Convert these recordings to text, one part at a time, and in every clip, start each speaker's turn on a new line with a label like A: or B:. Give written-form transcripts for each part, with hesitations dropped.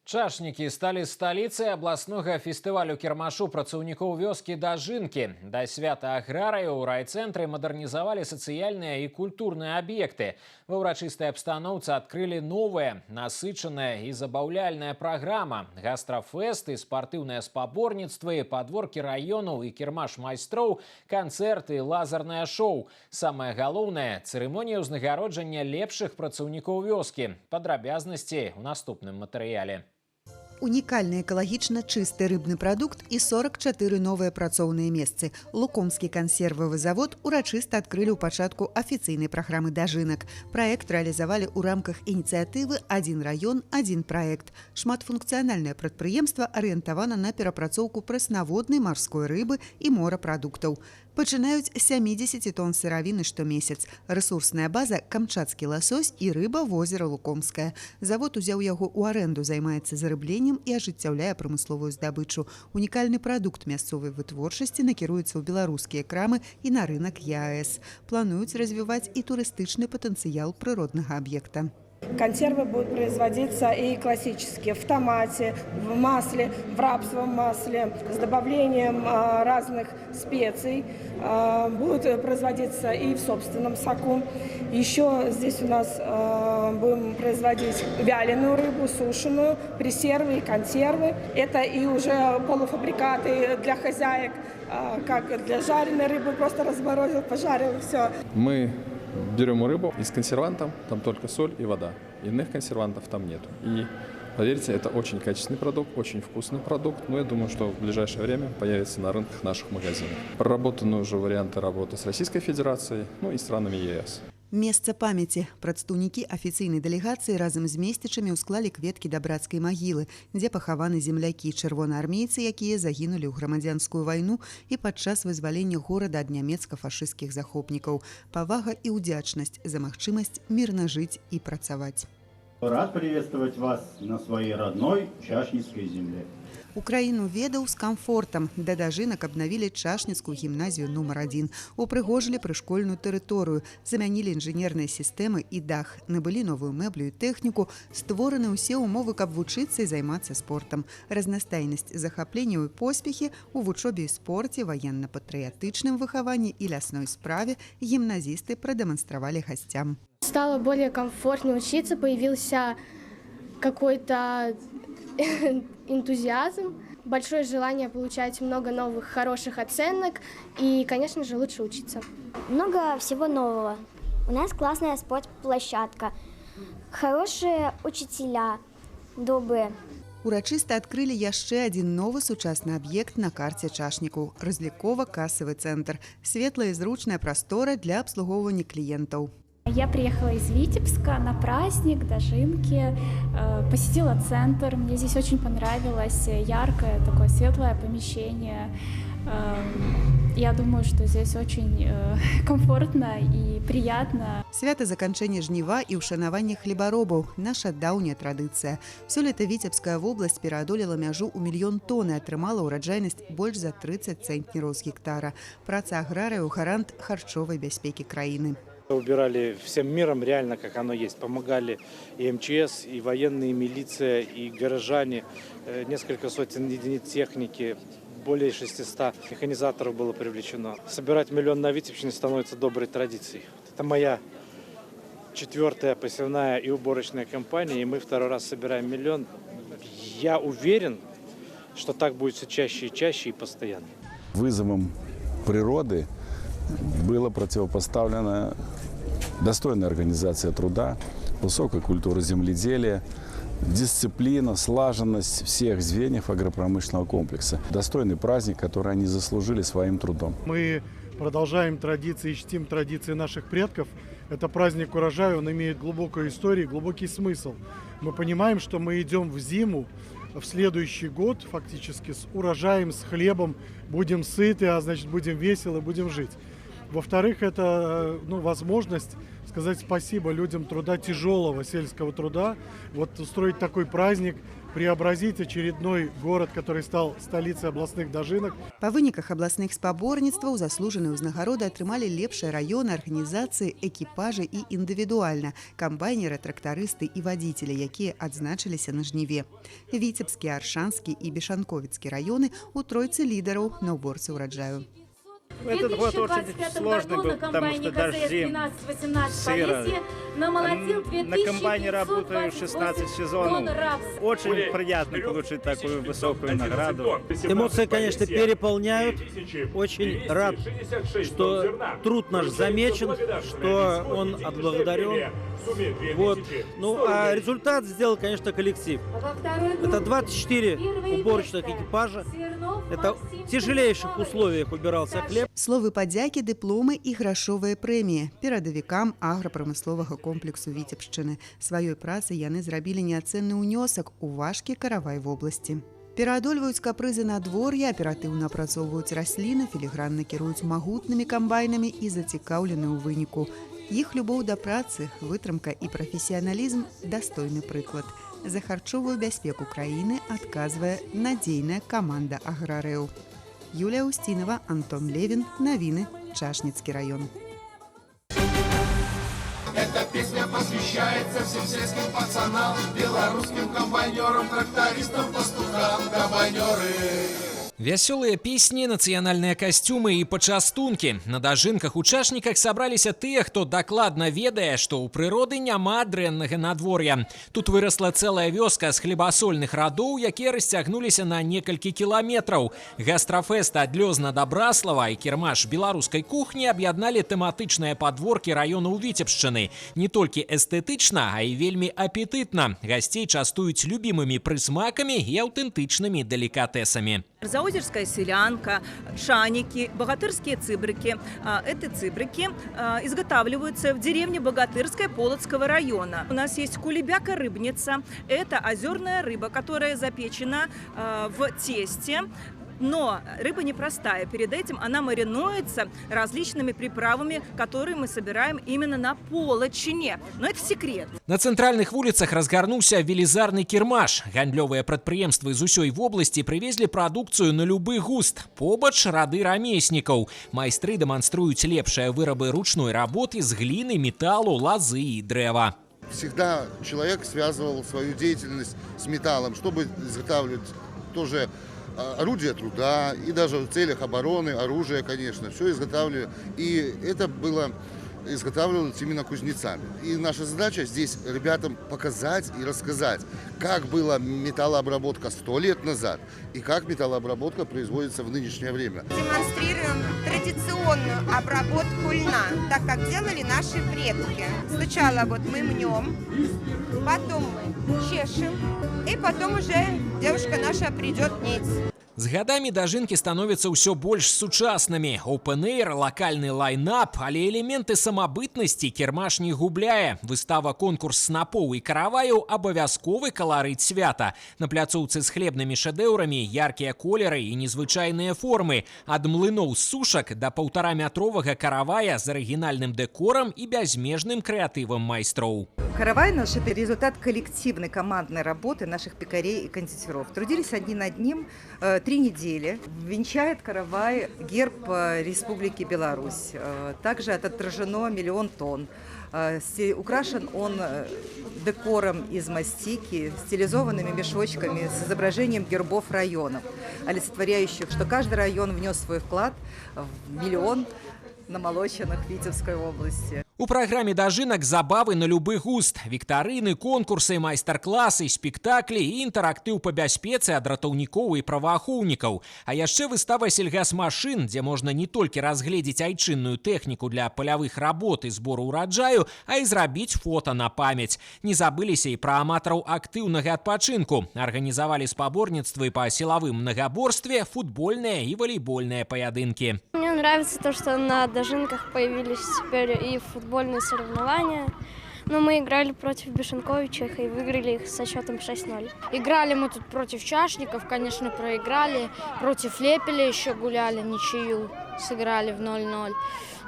A: Чашнікі сталі сталіцай абласнога фестывалю кірмашу працаўнікоў вёскі Дажынкі. Да свята аграрыяў у райцэнтры мадэрнізавалі сацыяльныя і культурныя аб'екты. Ва ўрачыстай абстаноўцы адкрылі новая, насычаная і забаўляльная праграма. Гастрафэсты, спартыўныя спаборніцтвы, падворкі раёнаў і кірмаш майстроў, канцэрты, лазернае шоу. Самае галоўнае – цырымонія ўзнагароджання лепшых працаўнікоў вёскі. Падрабязнасці ў наступным матэрыяле.
B: Унікальны экалагічна чысты рыбны прадукт і 44 новыя працоўныя месцы. Лукомскі кансервавы завод урачыста адкрылі ў пачатку афіцыйнай праграмы дажынак. Праект рэалізавалі ў рамках ініцыятывы «Адзін раён, адзін праект». Шматфункцыянальнае прадпрыемства арыентавана на перапрацоўку прэснаводнай марской рыбы і морапрадуктаў. Пачынаюць з 70 тонн сыравіны штомесяц. Рэсурсная база – камчатскі ласось і рыба возера Лукомская. Завод узяў яго ў арэнду, займаецца зарыбленнем і ажыццяўляе прамысловую здабычу. Унікальны прадукт мясцовай вытворчасці накіруецца ў беларускія крамы і на рынак ЕАЭС. Плануюць развіваць і турыстычны патэнцыял прыроднага аб'екта.
C: Консервы будут производиться и классические, в томате, в масле, в рапсовом масле, с добавлением разных специй. Будут производиться и в собственном соку. Еще здесь у нас будем производить вяленую рыбу, сушеную, пресервы и консервы. Это и уже полуфабрикаты для хозяек, как для жареной рыбы, просто разморозил, пожарил, все.
D: Мы берем рыбу из консервантов, там только соль и вода. Иных консервантов там нет. И поверьте, это очень качественный продукт, очень вкусный продукт. Но я думаю, что в ближайшее время появится на рынках наших магазинов. Проработаны уже варианты работы с Российской Федерацией, ну и странами ЕС.
B: Месца памяці. Прадстаўнікі афіцыйнай дэлегацыі разам з месцічамі ўсклалі кветкі да брацкай магілы, дзе пахаваны землякі, чырвонаармейцы, якія загінулі ў грамадзянскую вайну і падчас вызвалення горада ад нямецка-фашысцкіх захопнікаў. Павага і ўдзячнасць за магчымасць мірна жыць і працаваць.
E: Рад приветствовать вас на своей родной Чашніцкай земле.
B: Украіну ведаў з камфортам. Да дажынак абнавілі Чашніцкую гімназію нумар 1. Упрыгожылі прышкольную тэрыторыю, замянілі інжынерныя сістэмы і дах, набылі новую мэблю і тэхніку, створаны ўсе ўмовы, каб вучыцца і займацца спортам. Разнастайнасць захапленняў і поспехі ў вучобе і спорце, ваенна-патрыятычным выхаванні і лясной справе гімназісты прадэманстравалі гасцям.
F: Стало более комфортно учиться, появился какой-то энтузиазм, большое желание получать много новых хороших оценок и, конечно же, лучше учиться.
G: Много всего нового. У нас классная спортплощадка, хорошие учителя, добрые.
B: Урачыста адкрылі яшчэ адзін новы сучасны аб'ект на карце чашнікаў – разлікова-касавы цэнтр. Светлая і зручная прастора для абслугоўвання кліентаў.
H: Я приехала из Витебска на праздник, Дажинки, посетила центр. Мне здесь очень понравилось яркое, такое светлое помещение. Я думаю, что здесь очень комфортно и приятно.
B: Свята заканчэння жніва і ўшанавання хлебаробаў – наша даўняя традыцыя. Сёлета Віцебская вобласць пераадолела мяжу ў 1 000 000 тонн і атрымала ўраджайнасць больш за 30 цэнтнераў з гектара. Праца аграрыяў – гарант харчовай бяспекі краіны.
I: Убирали всем миром реально, как оно есть. Помогали и МЧС, и военные, и милиция, и горожане. Несколько сотен единиц техники, более 600 механизаторов было привлечено. Собирать 1 000 000 на Витебщине становится доброй традицией. Это моя 4-я посевная и уборочная кампания, и мы 2-й раз собираем 1 000 000. Я уверен, что так будет все чаще и чаще и постоянно.
J: Вызовом природы было противопоставлено достойная организация труда, высокая культура земледелия, дисциплина, слаженность всех звеньев агропромышленного комплекса. Достойный праздник, который они заслужили своим трудом.
K: Мы продолжаем традиции, чтим традиции наших предков. Это праздник урожая, он имеет глубокую историю, глубокий смысл. Мы понимаем, что мы идем в зиму, в следующий год фактически с урожаем, с хлебом, будем сыты, а значит будем веселы, будем жить. Во-вторых, это возможность сказать спасибо людям труда, тяжелого сельского труда. Вот устроить такой праздник, преобразить очередной город, который стал столицей областных дажинок.
B: Па выніках абласных спаборніцтваў заслужаныя ўзнагароды атрымалі лепшыя раёны, арганізацыі, экіпажы і індывідуальна, камбайнеры, трактарысты і вадзіцелі, якія адзначыліся на жніве. Віцебскі, Аршанскі і Бешанковіцкі раёны у тройцы лідараў на ўборцы ўраджаю.
L: Этот год очень сложный был, потому что дожди, сыро. На комбайне работаю 16 сезонов. Очень приятно получить такую высокую награду.
M: Эмоции, конечно, переполняют. Очень рад, что труд наш замечен, что он отблагодарен. Вот. Ну, а результат сделал, конечно, коллектив. Это 24 уборочных экипажа. Это в тяжелейших условиях убирался хлеб.
B: Словы падзякі, дыпломы і грашовыя прэміі перадавікам аграпрамысловага комплексу Віцебшчыны. Сваёй працай яны зрабілі неацэнны ўнёсак у важкі каравай вобласці. Пераадольваюць капрызы надвор'я, аператыўна апрацоўваюць расліны, філігранна кіруюць магутнымі камбайнамі і зацікаўлены ў выніку. Іх любоў да працы, вытрымка і прафесіяналізм – дастойны прыклад. За харчовую бяспеку краіны адказвае надзейная каманда аграрыяў. Юлія Устинова, Антон Левин. Новины. Чашницкий район.
N: Эта песня посвящается всем сельским пацанам, белорусским комбайнерам, трактористам, пастухам, комбайнеры.
A: Вясёлыя песні, нацыянальныя касцюмы і пачастункі. На дажынках участніках сабраліся тыя, хто дакладна ведае, што ў прыроды няма дрэннага надвор'я. Тут вырасла цэлая вёска з хлебасольных радоў, якія расцягнуліся на некалькі кіламетраў. Гастрафест ад Лёзна да Браслава і кірмаш беларускай кухні аб'ядналі тэматычныя падворкі раёнаў Віцебшчыны. Не толькі эстэтычна, а і вельмі апетытна. Гасцей частуюць любімымі прысмакамі і аўтэнтычнымі делікатэсамі.
O: Заозерская селянка, шаники, богатырские цыбрики. Эти цыбрики изготавливаются в деревне Богатырская Полоцкого района. У нас есть кулебяка-рыбница. Это озерная рыба, которая запечена в тесте. Но рыба непростая. Перед этим она маринуется различными приправами, которые мы собираем именно на Полочине. Но это секрет.
A: На цэнтральных вуліцах разгарнуўся велізарны кірмаш. Гандлёвыя прадпрыемствы з усёй вобласці прывезлі прадукцыю на любы густ. Побач рады рамеснікаў. Майстры дэманструюць лепшыя вырабы ручной работы з глины, металлу, лозы и дрэва.
P: Всегда человек связывал свою деятельность с металлом, чтобы изготавливать тоже орудия труда и даже в целях обороны, оружие, конечно, все изготавливали. И это было изготавливалось именно кузнецами. И наша задача здесь ребятам показать и рассказать, как была металлообработка 100 лет назад и как металлообработка производится в нынешнее время.
Q: Демонстрируем традиционную обработку льна, так как делали наши предки. Сначала вот мы мнем, потом мы чешем, и потом уже девушка наша придет нить.
A: З гадамі дажынкі становяцца ўсё больш сучаснымі. Open-air, лакальны лайнап, але элементы самабытнасці кірмаш не губляе. Выстава-конкурс снапоў і караваяў – абавязковы каларыт свята. На пляцоўцы з хлебнымі шэдэўрамі яркія колеры і незвычайныя формы. Ад млыноў з сушак да паўтараметровага каравая з арыгінальным дэкорам і бязмежным крэатывам майстроў.
R: Каравай наш – это результат коллективной командной работы наших пекарей и кондитеров. Трудились они над ним 3 недели. Венчает каравай герб Республики Беларусь. Также отражено 1 000 000 тонн. Украшен он декором из мастики, стилизованными мешочками с изображением гербов районов, олицетворяющих, что каждый район внес свой вклад в 1 000 000 намолоченных Витебской области.
A: У праграме дажынак забавы на любы густ. Віктарыны, конкурсы, майстар-класы, спектаклі і інтэрактыў па бяспецы ад ратаўнікоў і праваахоўнікаў. А яшчэ выстава сельгасмашын, дзе можна не толькі разгледзець айчынную тэхніку для палявых работ і збору ўраджаю, а і зрабіць фота на памяць. Не забыліся і пра аматараў актыўнага адпачынку. Арганізавалі спаборніцтвы па сілавым мнагаборстве, футбольныя і валейбольныя паядынкі.
F: Мне нравится то, что на дажинках появились теперь и футбольные соревнования. Но мы играли против Бешенковичах и выиграли их со счетом 6-0.
S: Играли мы тут против Чашников, конечно, проиграли. Против Лепеля еще гуляли, ничью сыграли в 0-0.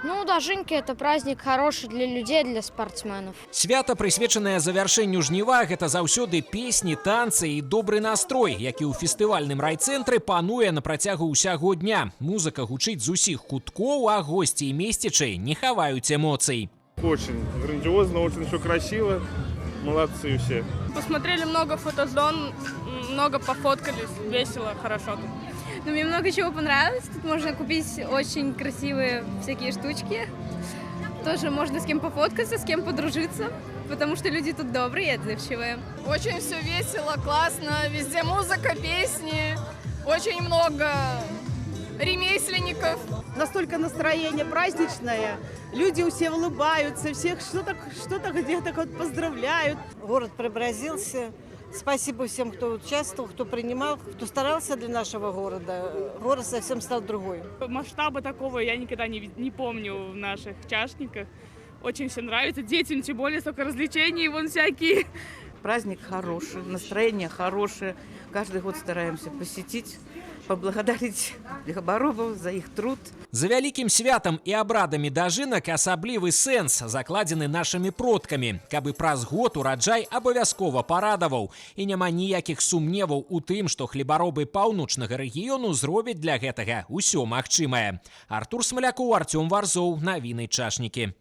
S: Ну, дажынки – это праздник хороший для людей, для спортсменов.
A: Свята, прысвечанае завяршэнню жніва, гэта заўсёды песні, танцы і добры настрой, які ў фестывальным райцэнтры пануе на працягу ўсяго дня. Музыка гучыць з усіх куткоў, а госці і месцічы не хаваюць эмоцый.
T: Очень грандиозно, очень все красиво. Молодцы все.
U: Посмотрели много фотозон, много пофоткались, весело, хорошо тут.
V: Ну, мне много чего понравилось. Тут можно купить очень красивые всякие штучки. Тоже можно с кем пофоткаться, с кем подружиться, потому что люди тут добрые и отзывчивые.
U: Очень все весело, классно. Везде музыка, песни. Очень много ремесленников.
W: Настолько настроение праздничное. Люди все улыбаются, всех что-то где-то вот поздравляют.
X: Город преобразился. Спасибо всем, кто участвовал, кто принимал, кто старался для нашего города. Город совсем стал другой.
U: Масштаба такого я никогда не помню в наших Чашниках. Очень все нравится. Детям тем более столько развлечений, вон всякие.
Y: Праздник хороший, настроение хорошее. Каждый год стараемся посетить, поблагодарить хлеборобов за их труд.
A: За вялікім святам і абрадамі дажынак асаблівы сэнс закладзены нашымі продкамі, каб і праз год ураджай абавязкова парадаваў. І няма ніякіх сумневаў у тым, што хлебаробы паўночнага рэгіёну зробяць для гэтага ўсё магчымае. Артур Смалякоў, Артём Варзоў, навіны Чашнікі.